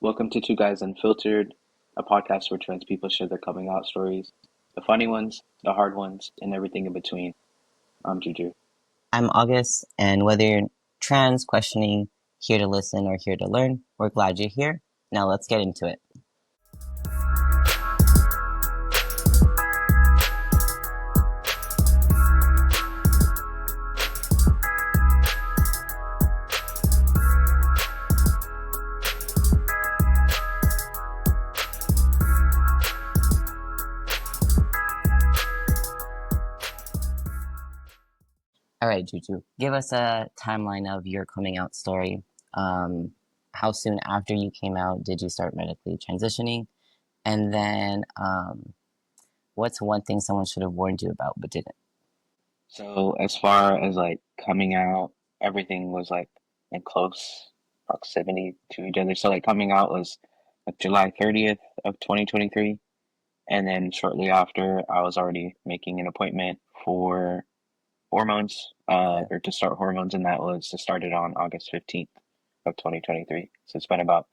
Welcome to Two Guys Unfiltered, a podcast where trans people share their coming out stories, the funny ones, the hard ones, and everything in between. I'm Juju. I'm August, and whether you're trans, questioning, here to listen, or here to learn, we're glad you're here. Now let's get into it. All right, Juju, give us a timeline of your coming out story. Um, how soon after you came out did you start medically transitioning? And then, what's one thing someone should have warned you about but didn't? So, as far as like coming out, everything was like in close proximity to each other. So, like coming out was like July 30th of 2023, and then shortly after, I was already making an appointment for hormones, Yeah. or to start hormones, and that was to start it on August 15th of 2023. So it's been about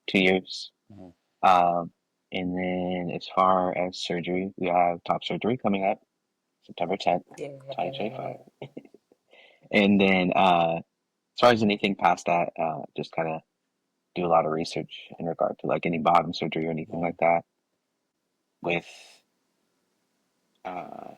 2 years. Mhm. Um, and then as far as surgery, we have top surgery coming up September 10th, 2025. And then as far as anything past that, just kind of do a lot of research in regard to like any bottom surgery or anything Mhm. like that with uh,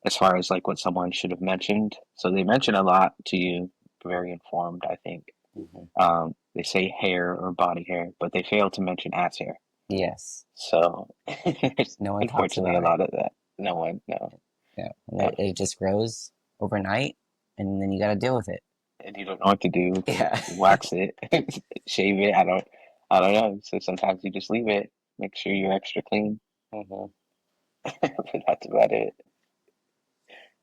as far as like what someone should have mentioned. So they mention a lot to you, very informed, I think. Mhm. They say hair or body hair, but they fail to mention ass hair. Yes. So there's No one talks unfortunately a about it. lot of that. No one, no. Yeah. And Uh, it just grows overnight, and then you got to deal with it. and you don't know what to do with it. Yeah. Wax it, shave it. I don't know. So sometimes you just leave it. Make sure you're extra clean. Mhm. But that's about it.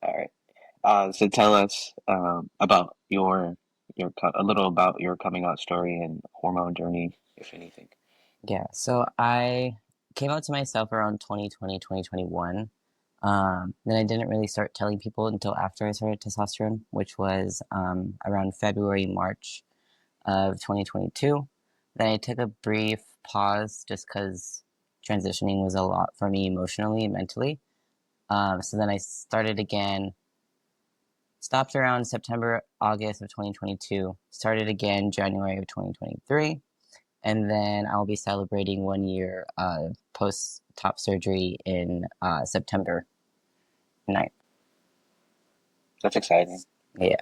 All right. So tell us about a little about your coming out story and hormone journey, if anything. Yeah, so I came out to myself around 2020, 2021. Then I didn't really start telling people until after I started testosterone, which was around February, March of 2022. Then I took a brief pause just because transitioning was a lot for me emotionally and mentally. So then I started again, stopped around September, August of 2022, started again January of 2023, and then I'll be celebrating 1 year post top surgery in September 9th. That's exciting. Yeah.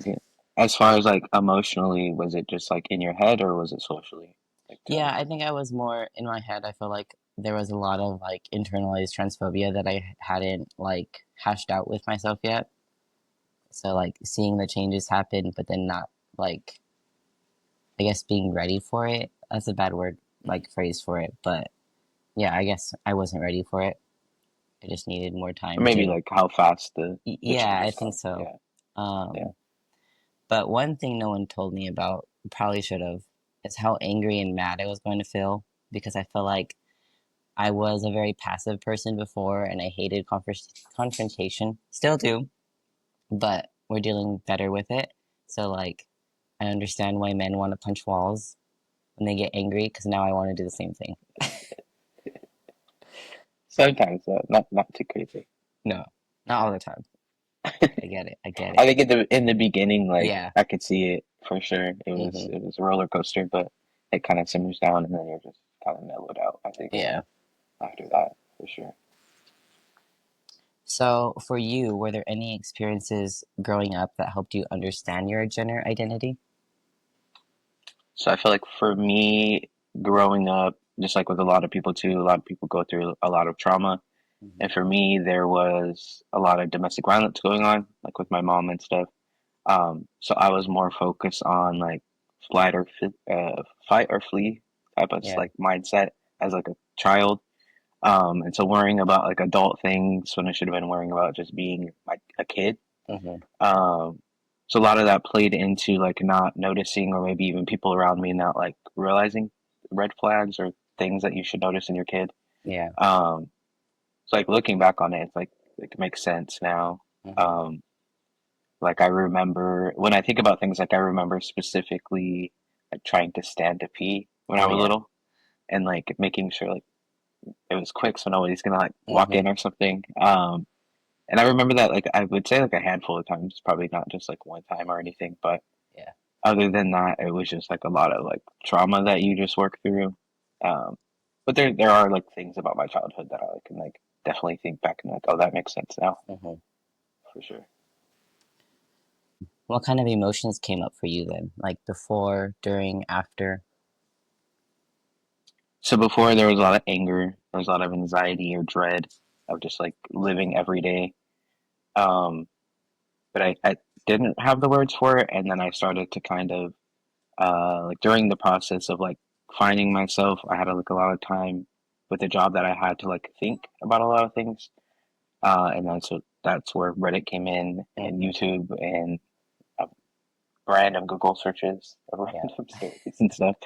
Yeah. As far as like emotionally, was it just like in your head or was it socially? Like Yeah, telling I think I was more in my head. I feel like there was a lot of like internalized transphobia that I hadn't like hashed out with myself yet. So like seeing the changes happen, but then not like I guess being ready for it. That's a bad word, you? like phrase for it. But yeah, I guess I wasn't ready for it. I just needed more Or time maybe to. like how fast the Yeah, I changes think come. so. Yeah, yeah. Um, but one thing no one told me about, probably should have, is how angry and mad I was going to feel because I feel like I was a very passive person before and I hated confrontation. Still do, but we're dealing better with it. So, like, I understand why men want to punch walls when they get angry because now I want to do the same thing. Sometimes, not too crazy. No, not all the time. I get it. I get I it. think in the beginning, like Yeah. I could see it for sure. Hmm. It was a roller coaster, but it kind of simmers down, and then you're just kind of mellowed out. I think Yeah. after that, for sure. So, for you, were there any experiences growing up that helped you understand your gender identity? So I feel like for me, growing up, just like with a lot of people too, a lot of people go through a lot of trauma. Hmm. And for me, there was a lot of domestic violence going on, like with my mom and stuff. So I was more focused on like fight or flee type of Yeah. like mindset as like a child. And so worrying about like adult things when I should have been worrying about just being like a kid. Hmm. Um, so a lot of that played into like not noticing or maybe even people around me not like realizing red flags or things that you should notice in your kid. Yeah. Um, so like looking back on it, it's like it makes sense now. Hmm. Like I remember when I think about things, like I remember specifically like trying to stand to pee when I Oh was yeah. little, and like making sure like it was quick so nobody's gonna like walk Mm-hmm. in or something. And I remember that like I would say like a handful of times, probably not just like one time or anything, but Yeah. other than that, it was just like a lot of like trauma that you just work through. Um, but there are like things about my childhood that I can like definitely think back and like, oh, that makes sense now Mm-hmm. for sure. What kind of emotions came up for you then? Like before, during, after? So before there was a lot of anger, there was a lot of anxiety or dread of just like living every day. Um, but I didn't have the words for it, and then I started to kind of like during the process of like finding myself, I had like a lot of time with the job that I had to like think about a lot of things. And that's where Reddit came in and Mm-hmm. YouTube and uh, random Google searches of Yeah. random stories and stuff.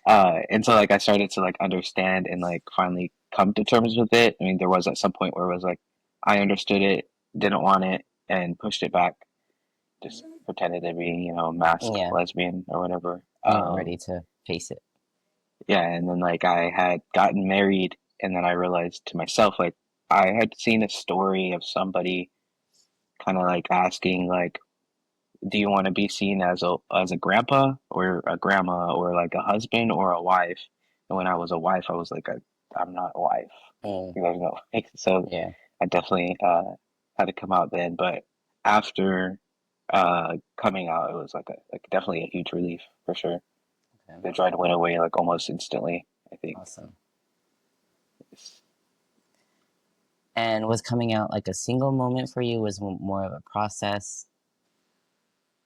And so like I started to like understand and like finally come to terms with it. I mean, there was at some point where it was like I understood it, didn't want it, and pushed it back. Just pretended to be, masked Yeah. lesbian or whatever. You weren't ready to face it. Yeah, and then like I had gotten married, and then I realized to myself like I had seen a story of somebody kind of like asking like, do you want to be seen as a grandpa or a grandma or like a husband or a wife? And when I was a wife, I was like, I'm not a wife. Mm. There's no like, so Yeah. I definitely had to come out then. But after coming out, it was like definitely a huge relief for sure. Okay. The dread went away like almost instantly, I think. Awesome. And was coming out like a single moment for you? Was more of a process?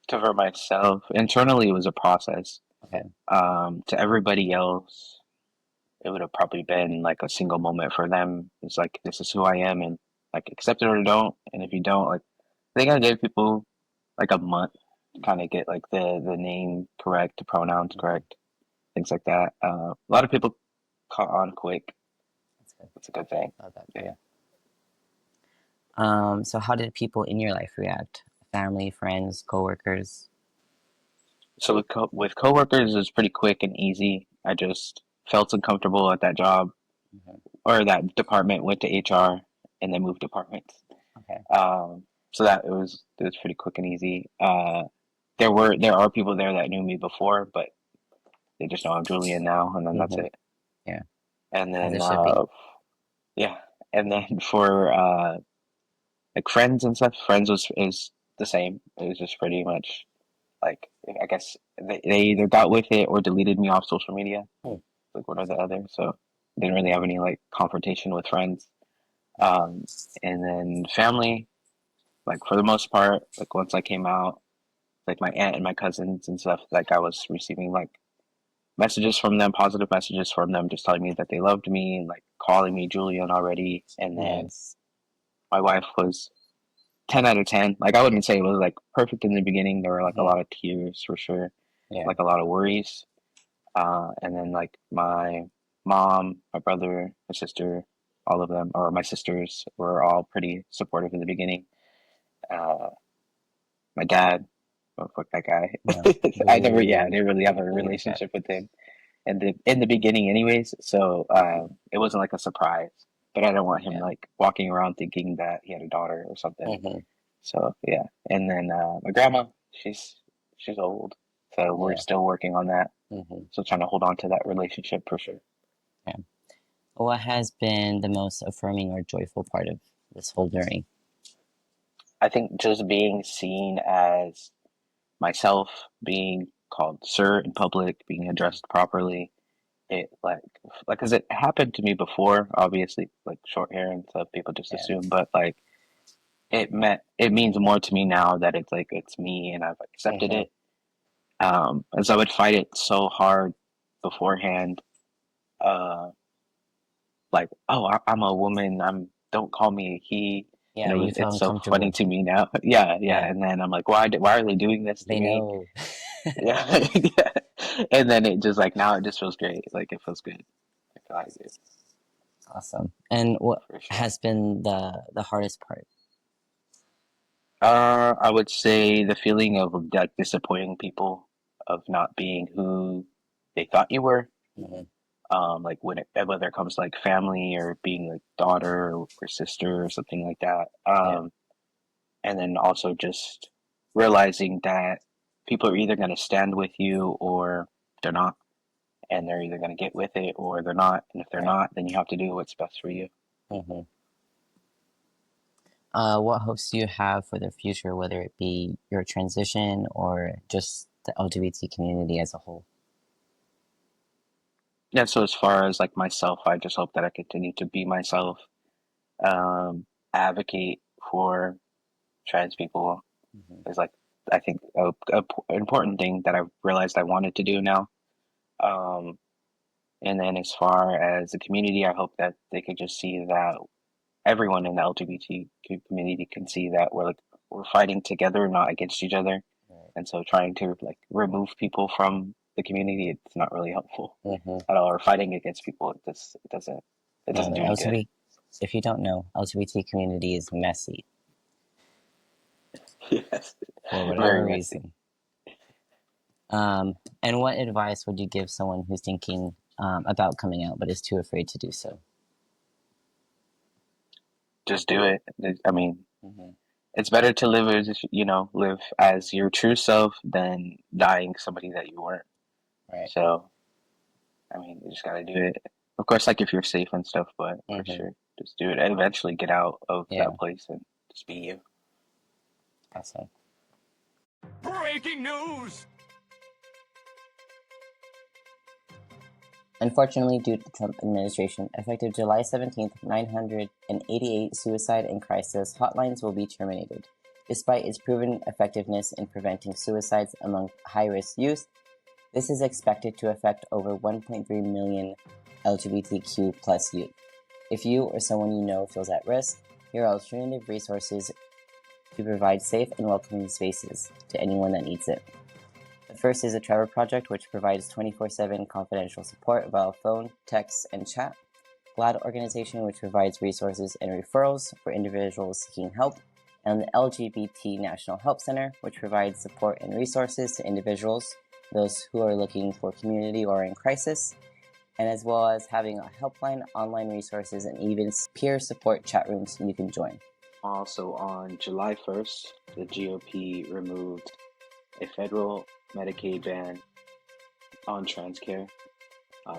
To for myself, internally, it was a process. Okay. To everybody else, it would have probably been like a single moment for them. It's like this is who I am, and like accept it or don't. And if you don't, like I think I gave people like a month to kind of get like the name correct, the pronouns Mm-hmm. correct, things like that. A lot of people caught on quick. That's good. That's a good thing. Love that for Yeah. you. So how did people in your life react? Family, friends, coworkers? So with coworkers, it's pretty quick and easy. I just felt uncomfortable at that job Mm-hmm. or that department. Went to HR and then moved departments. Okay. So that it was pretty quick and easy. There are people there that knew me before, but they just know I'm Julian now, and then that's Mm-hmm. it. Yeah. And As then it should be. yeah, and then for like friends and stuff, friends was is the same. It was just pretty much like I guess they either got with it or deleted me off social media, Hmm. like one or the other. So I didn't really have any like confrontation with friends. Um, and then family, like for the most part, like once I came out, like my aunt and my cousins and stuff, like I was receiving like messages from them, positive messages from them, just telling me that they loved me and like calling me Julian already. And then Nice. my wife was 10 out of 10. Like I wouldn't say it was like perfect in the beginning. There were like a Mm-hmm. lot of tears for sure, Yeah. like a lot of worries. And then like my mom, my brother, my sister, all of them, or my sisters were all pretty supportive in the beginning. Uh, my dad, oh, fuck that guy. No. I Boo. didn't really have a Boo your dad. relationship with him in the beginning, anyways. So it wasn't like a surprise. But I didn't want him Yeah. like walking around thinking that he had a daughter or something. Mm-hmm. So yeah, and then my grandma, she's old, so we're Yeah. still working on that. Mm-hmm. So trying to hold on to that relationship for sure. Yeah. What has been the most affirming or joyful part of this whole journey? I think just being seen as myself, being called sir in public, being addressed properly, it like because it happened to me before, obviously, like short hair and stuff, people just Yeah. assume, but like it means more to me now that it's like it's me and I've accepted Mm-hmm. it. And so I would fight it so hard beforehand, uh, like, oh, I'm a woman, don't call me a he. And Yeah, you it's felt so funny uncomfortable. to me now. Yeah, yeah. Yeah. And then I'm like, why are they doing this to They me? know. Yeah, yeah. And then it just like now it just feels great. Like it feels good. I feel like it Awesome. And what for sure. has been the hardest part? I would say the feeling of like disappointing people, of not being who. they thought you were. Hmm. Like whether it comes to like family or being like daughter or sister or something like that. Yeah. And then also just realizing that people are either going to stand with you or they're not, and they're either going to get with it or they're not. And if they're Right. not, then you have to do what's best for you. Hmm. What hopes do you have for the future, whether it be your transition or just the LGBT community as a whole? Yeah. So as far as like myself, I just hope that I continue to be myself, advocate for trans people Hmm. is like I think a important thing that I realized I wanted to do now. Um, and then as far as the community, I hope that they could just see that everyone in the LGBTQ community can see that we're fighting together, not against each other. Right. And so trying to like remove people from the community, it's not really helpful Hmm. at all. Or fighting against people, it No, doesn't the do any good. LGBT, if you don't know, LGBT community is messy Yes, for very whatever messy. reason. Um, and what advice would you give someone who's thinking about coming out but is too afraid to do so? Just do it. I mean, Hmm. it's better to live as live as your true self than dying somebody that you weren't. Right. So I mean, you just gotta do it. Of course, like if you're safe and stuff, but for Hmm. sure, just do it and eventually get out of Yeah. that place and just be you. Awesome. Breaking news! Unfortunately, due to the Trump administration, effective July 17th, 988 suicide and crisis hotlines will be terminated. Despite its proven effectiveness in preventing suicides among high-risk youth, this is expected to affect over 1.3 million LGBTQ plus youth. If you or someone you know feels at risk, here are alternative resources to provide safe and welcoming spaces to anyone that needs it. The first is the Trevor Project, which provides 24/7 confidential support via phone, text, and chat. GLAD organization, which provides resources and referrals for individuals seeking help. And the LGBT National Help Center, which provides support and resources to individuals, those who are looking for community or in crisis, and as well as having a helpline, online resources, and even peer support chat rooms you can join. Also, on July 1st, the GOP removed a federal Medicaid ban on trans care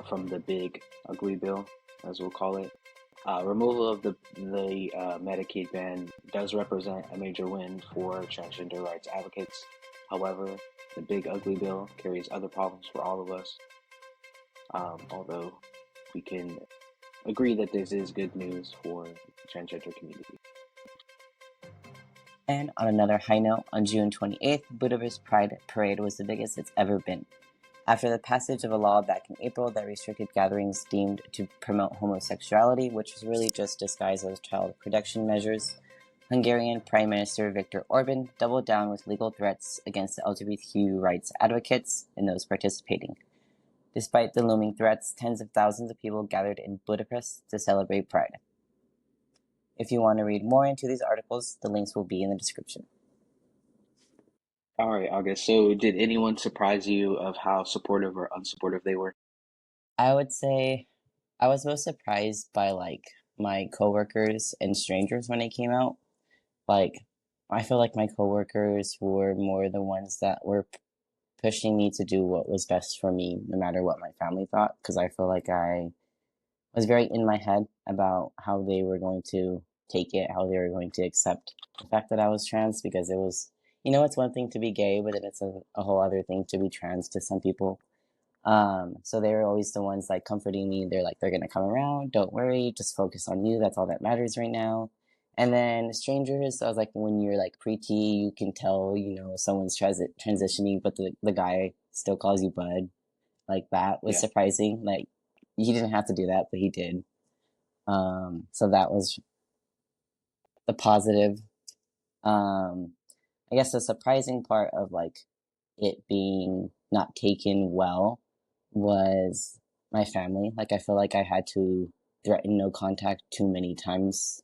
from the big ugly bill, as we'll call it. Removal of the Medicaid ban does represent a major win for transgender rights advocates. However, the big ugly bill carries other problems for all of us. Although we can agree that this is good news for the transgender community. And on another high note, on June 28th, Budapest Pride Parade was the biggest it's ever been. After the passage of a law back in April that restricted gatherings deemed to promote homosexuality, which was really just disguised as child protection measures, Hungarian Prime Minister Viktor Orban doubled down with legal threats against the LGBTQ rights advocates and those participating. Despite the looming threats, tens of thousands of people gathered in Budapest to celebrate Pride. If you want to read more into these articles, the links will be in the description. All right, August. So, did anyone surprise you of how supportive or unsupportive they were? I would say I was most surprised by like my coworkers and strangers when it came out. Like I feel like my coworkers were more the ones that were pushing me to do what was best for me, no matter what my family thought. Because I feel like I was very in my head about how they were going to take it, how they were going to accept the fact that I was trans. Because it was, it's one thing to be gay, but then it's a whole other thing to be trans to some people. So they were always the ones like comforting me. They're like, they're gonna come around. Don't worry. Just focus on you. That's all that matters right now. And then strangers, I was like, when you're like preteen, you can tell, someone's transitioning, but the guy still calls you bud. Like that was Yeah. surprising. Like he didn't have to do that, but he did. So that was the positive. Um, I guess the surprising part of like it being not taken well was my family. Like I feel like I had to threaten no contact too many times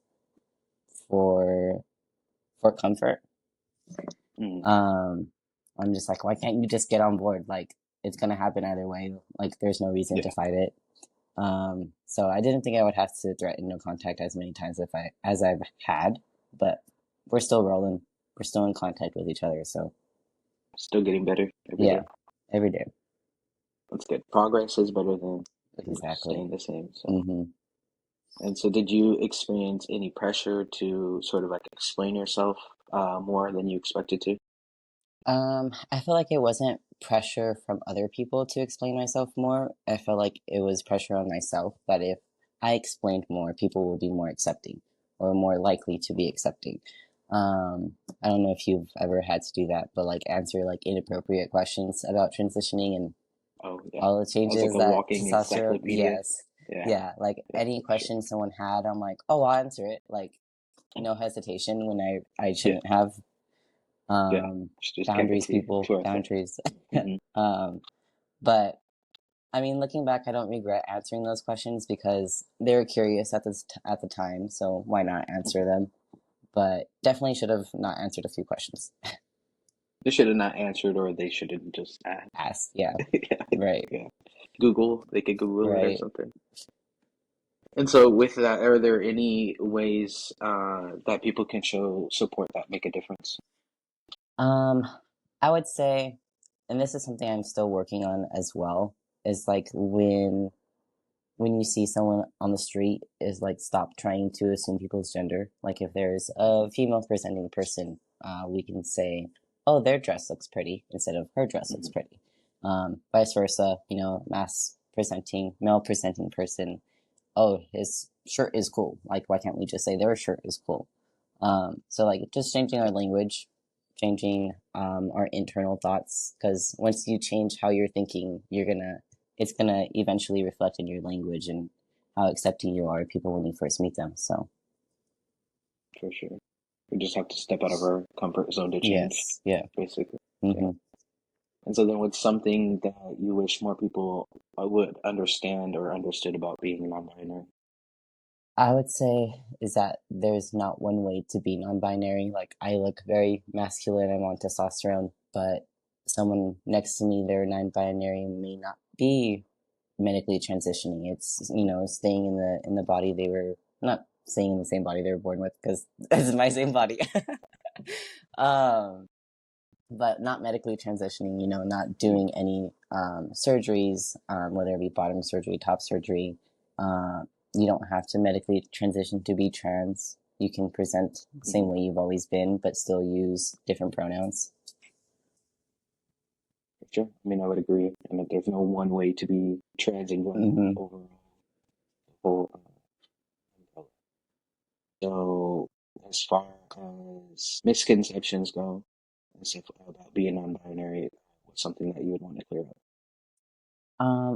for comfort. Mm, Um I'm just like, why can't you just get on board? Like it's gonna happen either way. Like there's no reason to Yeah. fight it. So I didn't think I would have to threaten no contact as many times as I've had, but we're still rolling. We're still in contact with each other. So Still getting better every yeah, day. every day. That's good. Progress is better than Exactly. staying the same. So, hmm and so, did you experience any pressure to sort of like explain yourself more than you expected to? I feel like it wasn't pressure from other people to explain myself more. I felt like it was pressure on myself that if I explained more, people will be more accepting or more likely to be accepting. I don't know if you've ever had to do that, but like answer like inappropriate questions about transitioning and Oh, yeah. all the As like changes a that walking testosterone. encyclopedia. Yes. Yeah, Yeah. Like yeah, any for sure. question someone had, I'm like, oh, I'll answer it. Like no hesitation when I Yeah, shouldn't have. yeah. Um, Just kept it boundaries, people, to ourselves. boundaries. Hmm. um, but I mean, looking back, I don't regret answering those questions because they were curious at the time. So why not answer them? But definitely should have not answered a few questions. They should have not answered, or they should have just asked. Asked, yeah, Yeah, right, yeah. They could Google it or right. something. And so, with that, are there any ways that people can show support that make a difference? Um, I would say, and this is something I'm still working on as well, is like when you see someone on the street is like stop trying to assume people's gender. Like if there's a female presenting person, we can say, oh, their dress looks pretty instead of her dress looks Hmm. pretty. Vice versa, male presenting person, oh, his shirt is cool. Like why can't we just say their shirt is cool? So like just changing our language, changing our internal thoughts, because once you change how you're thinking, it's gonna eventually reflect in your language and how accepting you are of people when you first meet them. So For sure. We just have to step out of our comfort zone to change, yes, yeah. basically. Yeah. hmm And so then what's something that you wish more people would understand or understood about being non-binary? I would say is that there's not one way to be non-binary. Like I look very masculine, I'm on testosterone, but someone next to me, they're non-binary and may not be medically transitioning. It's staying in the body they were not staying in the same body they were born with because this is my same body. um, but not medically transitioning. Not doing any surgeries, whether it be bottom surgery, top surgery. Uh, you don't have to medically transition to be trans. You can present the same Mm-hmm. way you've always been, but still use different pronouns. Sure. I mean, I would agree. And that there's no one way to be trans and go hmm over the whole umbrella. So, as far as misconceptions go, and stuff about being non-binary, what's something that you would want to clear up?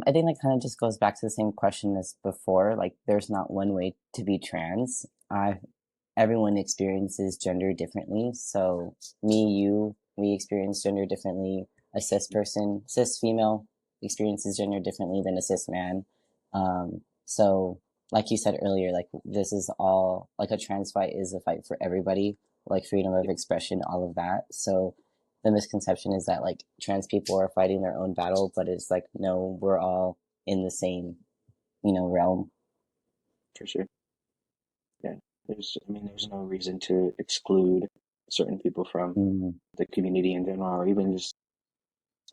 I think that kind of just goes back to the same question as before. Like, there's not one way to be trans. Everyone experiences gender differently. So, we experience gender differently. A cis female, experiences gender differently than a cis man. So, like you said earlier, like this is all like a trans fight is a fight for everybody, like freedom of Yeah, expression, all of that. So, the misconception is that like trans people are fighting their own battle, but it's like no, we're all in the same realm. for sure. Yeah. There's no reason to exclude certain people from Mm, the community in general, or even just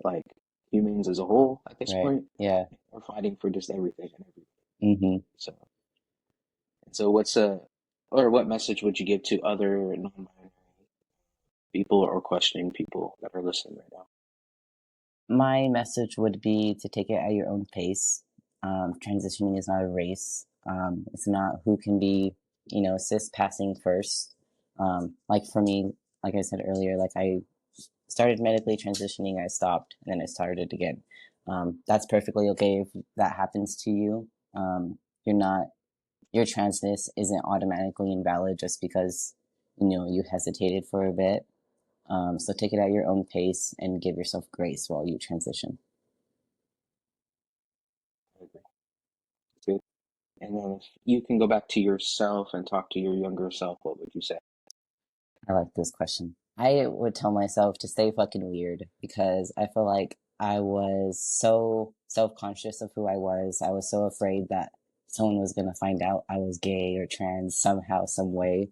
like humans as a whole at this right? point. Yeah. We're fighting for just everything and everything. Mm-hmm. So, what message would you give to other non-binary people or questioning people that are listening right now? My message would be to take it at your own pace. Transitioning is not a race. It's not who can be, cis passing first. Like for me, like I said earlier, like I started medically transitioning, I stopped, and then I started again. That's perfectly okay if that happens to you. You're not, your transness isn't automatically invalid just because, you hesitated for a bit. So take it at your own pace and give yourself grace while you transition. I agree. Good. And then if you can go back to yourself and talk to your younger self, what would you say? I like this question. I would tell myself to stay fucking weird because I feel like I was so self-conscious of who I was. I was so afraid that someone was going to find out I was gay or trans somehow, some way.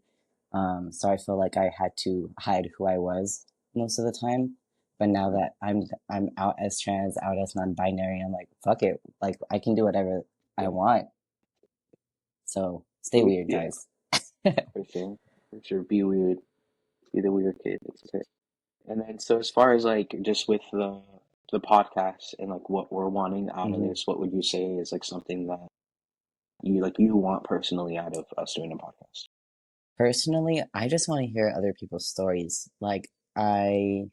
So I feel like I had to hide who I was most of the time. But now that I'm out as trans, out as non-binary, I'm like, fuck it. Like I can do whatever I want. So stay weird, Yeah, guys. for sure. For sure. Be weird. Be the weird kid. That's it. And then, so as far as like just with the podcast and like what we're wanting out of hmm this, what would you say is like something that you want personally out of us doing a podcast? Personally, I just want to hear other people's stories. Like I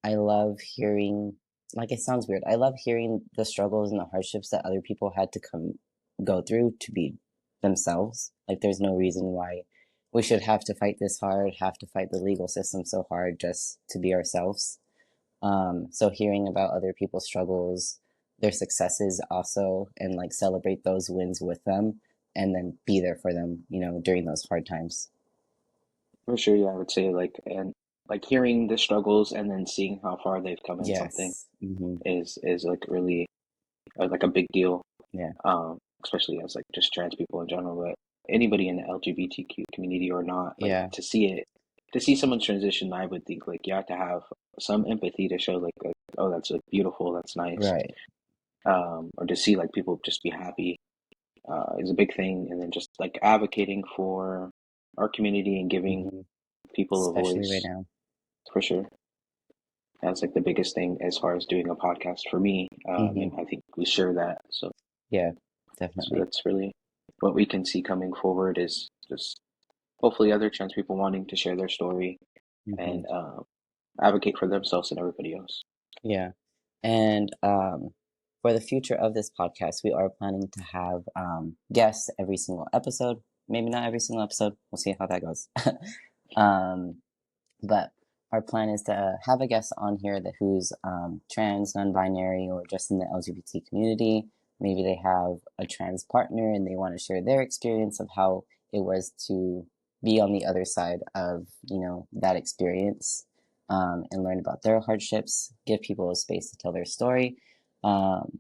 love hearing, like it sounds weird. I love hearing the struggles and the hardships that other people had to go through to be themselves. Like there's no reason why we should have to fight this hard, have to fight the legal system so hard just to be ourselves. So hearing about other people's struggles, their successes also, and like celebrate those wins with them and then be there for them, during those hard times. For sure, yeah, I would say like and like hearing the struggles and then seeing how far they've come in something Yes. is like really like a big deal. Yeah. Especially as like just trans people in general, but anybody in the LGBTQ community or not, like Yeah. to see someone transition, I would think like you have to have some empathy to show like oh that's like beautiful, that's nice, Right. or to see like people just be happy is a big thing, and then just like advocating for our community and giving hmm people a Especially right voice now. for sure. That's like the biggest thing as far as doing a podcast for me, hmm and I think we share that. Yeah, So definitely. that's really what we can see coming forward is just hopefully other trans people wanting to share their story hmm and advocate for themselves and everybody else. Yeah. And for the future of this podcast, we are planning to have guests every single episode. Maybe not every single episode. We'll see how that goes. um, but our plan is to have a guest on here who's trans, non-binary, or just in the LGBT community. Maybe they have a trans partner and they want to share their experience of how it was to be on the other side of that experience, and learn about their hardships. Give people a space to tell their story. But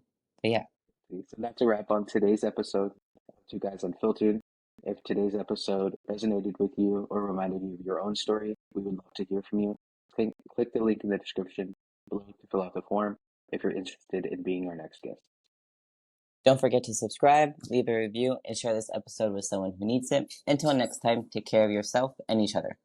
yeah, So that's a wrap on today's episode of Two Guys Unfiltered. If today's episode resonated with you or reminded you of your own story, we would love to hear from you. Click the link in the description below to fill out the form if you're interested in being our next guest. don't forget to subscribe, leave a review, and share this episode with someone who needs it. Until next time, take care of yourself and each other.